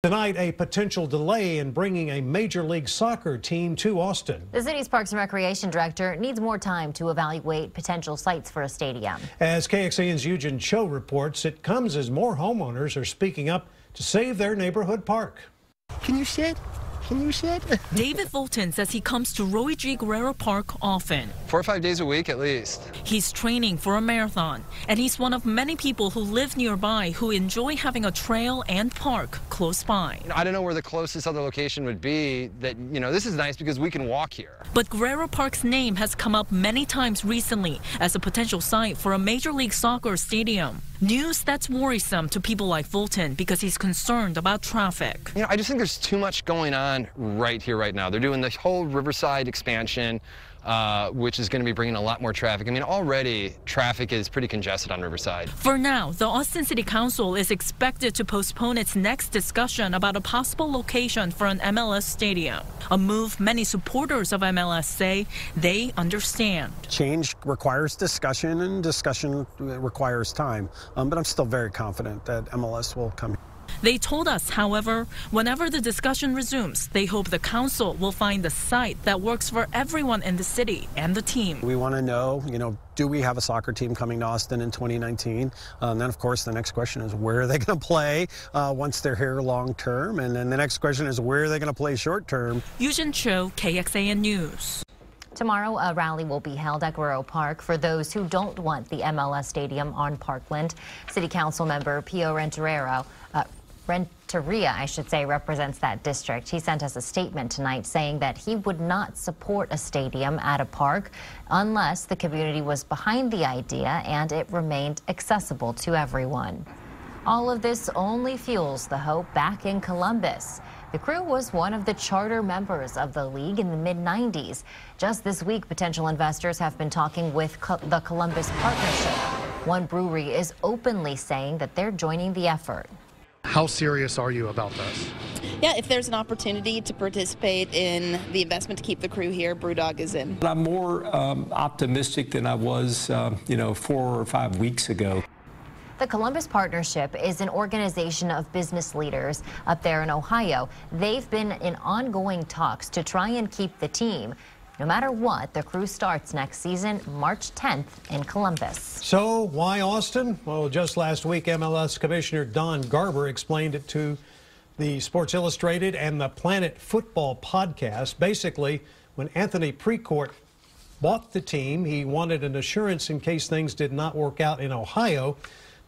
Tonight, a potential delay in bringing a Major League Soccer team to Austin. The city's Parks and Recreation director needs more time to evaluate potential sites for a stadium. As KXAN's Eugen Cho reports, it comes as more homeowners are speaking up to save their neighborhood park. Can you sit? Can you sit? David Fulton says he comes to Roy G. Guerrero Park often. 4 or 5 days a week at least. He's training for a marathon, and he's one of many people who live nearby who enjoy having a trail and park close by. I don't know where the closest other location would be that, this is nice because we can walk here. But Guerrero Park's name has come up many times recently as a potential site for a Major League Soccer stadium. News that's worrisome to people like Fulton because he's concerned about traffic. I just think there's too much going on right here, right now. They're doing the whole Riverside expansion, which is going to be bringing a lot more traffic. Already traffic is pretty congested on Riverside. For now, the Austin City Council is expected to postpone its next discussion about a possible location for an MLS stadium, a move many supporters of MLS say they understand. Change requires discussion, and discussion requires time, but I'm still very confident that MLS will come. They told us, however, whenever the discussion resumes, they hope the council will find a site that works for everyone in the city and the team. We want to know, do we have a soccer team coming to Austin in 2019? And then, of course, the next question is where are they going to play once they're here long term? And then the next question is where are they going to play short term? Eugen Cho, KXAN News. Tomorrow, a rally will be held at Guerrero Park for those who don't want the MLS stadium on Parkland. City Council member Pio Renteria, represents that district. He sent us a statement tonight saying that he would not support a stadium at a park unless the community was behind the idea and it remained accessible to everyone. All of this only fuels the hope back in Columbus. The crew was one of the charter members of the league in the mid-90s. Just this week, potential investors have been talking with the Columbus Partnership. One brewery is openly saying that they're joining the effort. How serious are you about this? Yeah, if there's an opportunity to participate in the investment to keep the crew here, BrewDog is in. I'm more optimistic than I was, 4 or 5 weeks ago. The Columbus Partnership is an organization of business leaders up there in Ohio. They've been in ongoing talks to try and keep the team. No matter what, the crew starts next season, March 10th in Columbus. So why Austin? Well, just last week, MLS Commissioner Don Garber explained it to the Sports Illustrated and the Planet Football podcast. Basically, when Anthony Precourt bought the team, he wanted an assurance in case things did not work out in Ohio.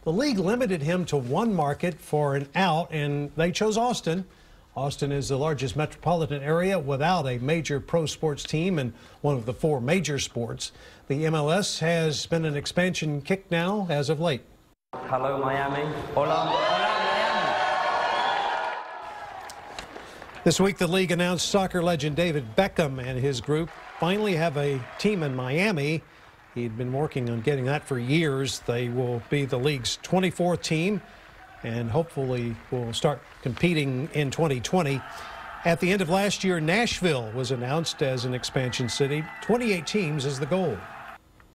The league limited him to one market for an out, and they chose Austin. Austin is the largest metropolitan area without a major pro sports team and one of the 4 major sports. The MLS has been an expansion kick now as of late. Hello, Miami. Hola, hola, Miami. This week, the league announced soccer legend David Beckham and his group finally have a team in Miami. He'd been working on getting that for years. They will be the league's 24th team and hopefully will start competing in 2020. At the end of last year, Nashville was announced as an expansion city. 28 teams is the goal.